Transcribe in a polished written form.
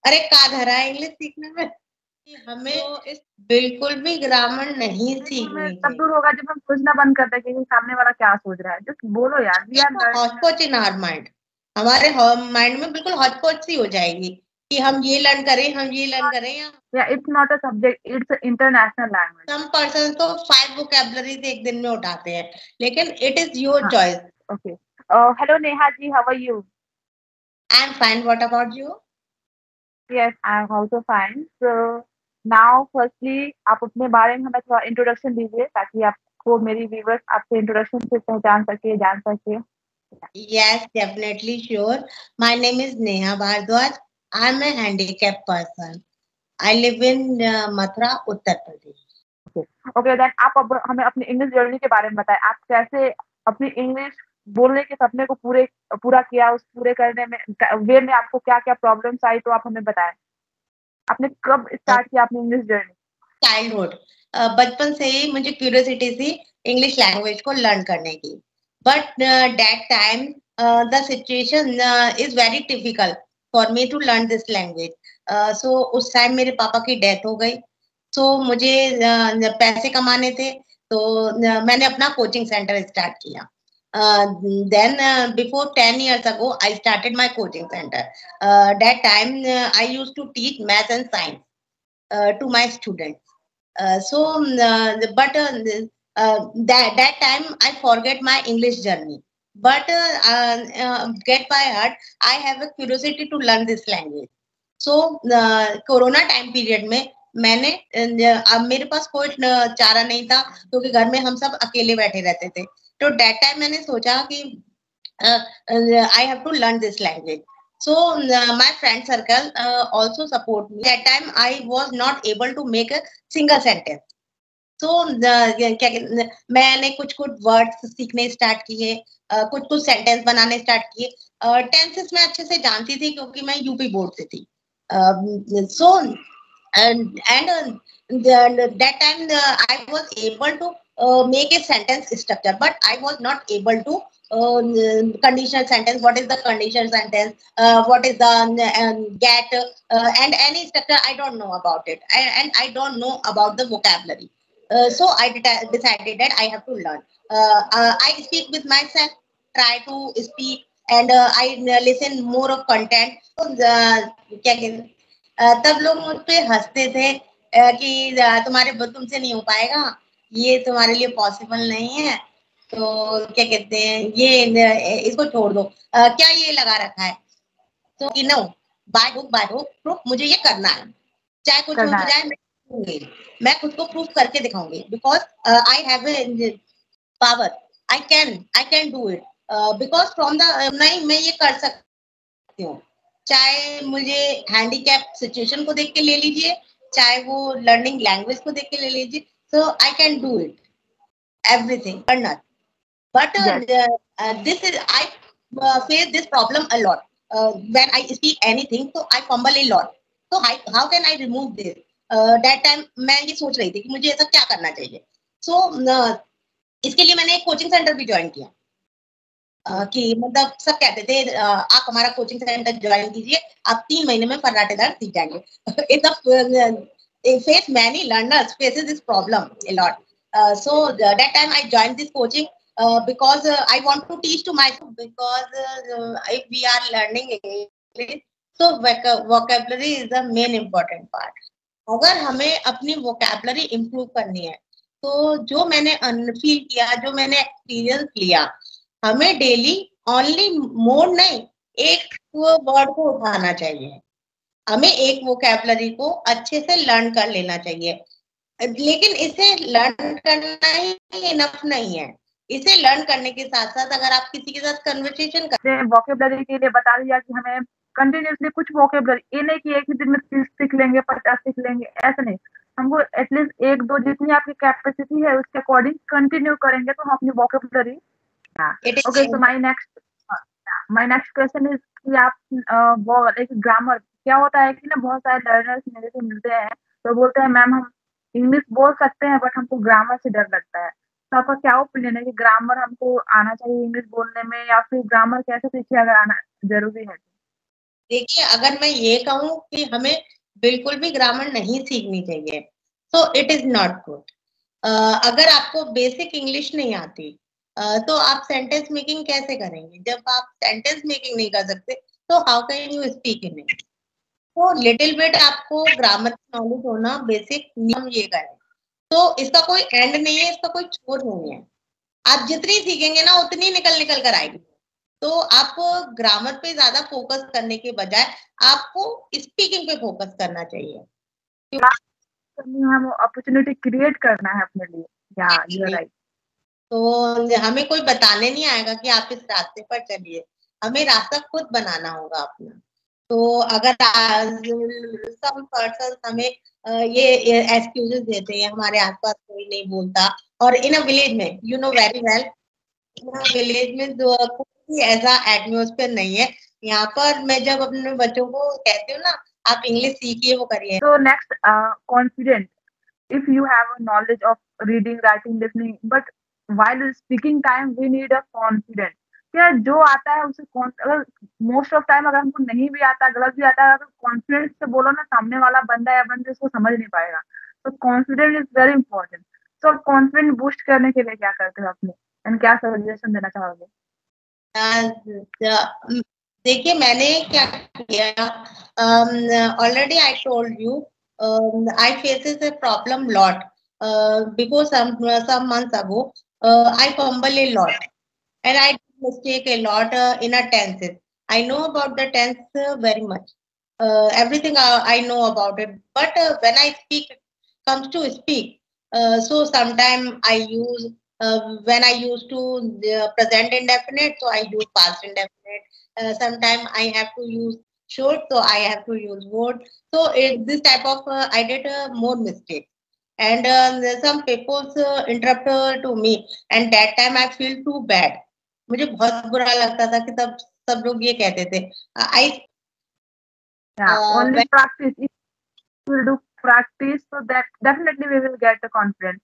अरे का धरा है इंग्लिश सीखने में कि हमें तो इस बिल्कुल भी ग्रामर नहीं बिल्कुल में सीखनी तब चाहिए। दूर होगा जब हम सोचना बंद कर दें कि सामने वाला क्या सोच रहा है। जस्ट बोलो यार, we are learning. Hotchpotch in our mind, हमारे माइंड में बिल्कुल हौच-पौच सी हो जाएगी कि हम ये लर्न करें, हम ये लर्न करें या या it's not a subject, it's international language. Some person तो 5 वोकैब्युलरीज़ एक दिन में उठाते हैं, लेकिन इट इज़ योर हाँ, choice. Okay. Hello Neha ji, how are you? I am fine, what about you? Yes, I am also fine. So now firstly आप अपने बारे में हमें थोड़ा इंट्रोडक्शन दीजिए ताकि आपको मेरी व्यूअर्स आपके इंट्रोडक्शन से पहचान सके, जान सके। Yes, definitely sure. My name is Neha Bhardwaj. I'm a handicapped person. I live in Mathura, Uttar Pradesh. Okay then आप अब हमें अपनी इंग्लिश जर्नी के बारे में बताएं। आप कैसे अपनी इंग्लिश बोलने के सपने को पूरा किया, उस पूरे करने में वे में आपको क्या क्या प्रॉब्लम्स आई, तो आप हमें बताएं। आपने कब स्टार्ट किया अपनी इंग्लिश जर्नी? चाइल्डहुड, बचपन से ही मुझे क्यूरियोसिटी थी इंग्लिश लैंग्वेज को लर्न करने की। But that time the situation is very typical for me to learn this language. So उस टाइम मेरे पापा की डेथ हो गई। सो मुझे पैसे कमाने थे, तो मैंने अपना कोचिंग सेंटर स्टार्ट किया। Then before 10 years ago I started my coaching center. That time I used to teach math and science to my students. But that time I forget my English journey. But get by heart, I have a curiosity to learn this language. So corona time period में मैंने अब मेरे पास कोई चारा नहीं था, क्योंकि घर में हम सब अकेले बैठे रहते थे। तो दैट टाइम मैंने सोचा कि I have to learn this language. So my friend circle also support me. That time I was not able to make a single sentence. तो मैंने कुछ-कुछ वर्ड्स सीखने स्टार्ट किए, कुछ-कुछ सेंटेंस बनाने स्टार्ट किए। टेंसेस मैं अच्छे से जानती थी क्योंकि मैं यूपी बोर्ड से थी। सो and that time I was able to make a sentence structure, but I was not able to conditional sentence. What is the conditional sentence? What is the get and any structure? I don't know about it, and I don't know about the vocabulary. So I decided that I have to learn. I speak with myself, try to speak, and I listen more of content. So क्या कहते हैं, तब लोग मुझ पे हंसते थे कि तुमसे नहीं हो पाएगा, ये तुम्हारे लिए पॉसिबल नहीं है। तो क्या कहते हैं, ये इसको छोड़ दो। क्या ये लगा रखा है? तो कि नो, बाय हुक प्रूफ मुझे ये करना है। चाहे कुछ हो करना है। जाए, मैं करूँगी। मैं खुद को प्रूव करके दिखाऊँगी, because I have a power. I can do it. Because from the नहीं, मैं ये कर सकती हूँ। चाहे मुझे हैंडीकैप सिचुएशन को देख के ले लीजिए, चाहे वो लर्निंग लैंग्वेज को देख के ले लीजिए। So I can do it, everything or not. But yes. this is I face this problem a lot. When I speak anything, so I fumble a lot. So how can I remove this? That time मैं ये सोच रही थी कि मुझे ऐसा क्या करना चाहिए। So इसके लिए मैंने एक कोचिंग सेंटर भी ज्वाइन किया। कि मतलब सब कहते थे आप हमारा कोचिंग सेंटर ज्वाइन कीजिए, आप 3 महीने में फर्राटेदार सीख जाएँगे। face many learners faces this problem a lot. So that time I joined this coaching because I want to teach to myself, because if we are learning English, so vocabulary is the main important part. अगर हमें अपनी vocabulary improve करनी है, तो जो मैंने feel किया, जो मैंने एक्सपीरियंस लिया, हमें डेली ओनली मोड नहीं, एक वर्ड को उठाना चाहिए। हमें एक वोकैबुलरी को अच्छे से लर्न कर लेना चाहिए। लेकिन इसे लर्न करना ही इनफ नहीं है। इसे लर्न करने के साथ-साथ अगर आप किसी के साथ कन्वर्सेशन कर वोकेबलरी के लिए बता दिया कि हमें कंटिन्यूअसली कुछ वोकेबलरी, ये नहीं कि एक ही दिन में 30 सीख लेंगे, 50 सीख लेंगे, ऐसा नहीं। हमको एटलीस्ट 1-2 जितनी आपकी कैपेसिटी है उसके अकॉर्डिंग कंटिन्यू करेंगे तो हम अपनी वोकेबलरी। हाँ, it okay. Is so my next question is कि आप वो एक ग्रामर क्या होता है कि ना बहुत सारे लर्नर्स मेरे से मिलते हैं, तो बोलते हैं मैम हम इंग्लिश बोल सकते हैं बट हमको ग्रामर से डर लगता है। तो आपका क्या ओपिनियन है कि ग्रामर हमको आना चाहिए इंग्लिश बोलने में, या फिर ग्रामर कैसे सीखे अगर आना ज़रूरी है? देखिए, अगर मैं ये कहूँ कि हमें बिल्कुल भी ग्रामर नहीं सीखनी चाहिए, तो इट इज़ नॉट गुड। अगर आपको बेसिक इंग्लिश नहीं आती तो आप सेंटेंस मेकिंग कैसे करेंगे? जब आप सेंटेंस मेकिंग नहीं कर सकते, तो how can you speak in English? तो लिटिल बिट आपको ग्रामर की नॉलेज होना बेसिक नियम ये का है। तो इसका कोई एंड नहीं है, इसका कोई छोर नहीं है। आप जितनी सीखेंगे ना उतनी निकल-निकल कर आएगी। तो आप ग्रामर पे ज़्यादा फ़ोकस करने के बजाय आपको स्पीकिंग पे फ़ोकस करना चाहिए। करनी है वो अपॉर्चुनिटी क्रिएट करना है अपने लिए। या यू आर क्योंकि राइट। तो हमें कोई बताने नहीं आएगा कि आप इस रास्ते पर चलिए, हमें रास्ता खुद बनाना होगा अपना। तो अगर सम पर्सन्स हमें ये एक्सक्यूज़ेज़ देते हैं, हमारे आस-पास कोई नहीं बोलता और इन अ विलेज में you know very well village में जो कोई ऐसा एटमॉस्फेयर नहीं है। यहाँ पर मैं जब अपने बच्चों को कहती हूँ ना, आप इंग्लिश सीखिए, वो करिए। So next, confident. If you have a knowledge of reading, writing, listening, but while speaking time, we need a confident. क्या जो आता है उसे अगर मोस्ट ऑफ टाइम अगर हमको नहीं भी आता, गलत भी आता है, अगर कॉन्फिडेंस से बोलो ना, सामने वाला बंदा या बंदी उसको समझ नहीं पाएगा। तो कॉन्फिडेंट इज वेरी इंपॉर्टेंट। तो कॉन्फिडेंट बूस्ट करने के लिए क्या करते हो अपने, एंड क्या सजेशन देना चाहोगे? अ, देखिए मैंने क्या किया already I told you I faces a problem lot before some months ago I fumble a lot and I mistake a lot in a tenses. I know about the tense very much. Everything I know about it, but when I speak, comes to speak, so sometime I use when I used to present indefinite, so I use past indefinite. Sometime I have to use should, so I have to use would. So this type of I did more mistakes. And some people interrupt to me, and that time I feel too bad. मुझे बहुत बुरा लगता था कि तब सब लोग ये कहते थे आई Yeah, only practice. If we will do practice, so that definitely we will get the confidence.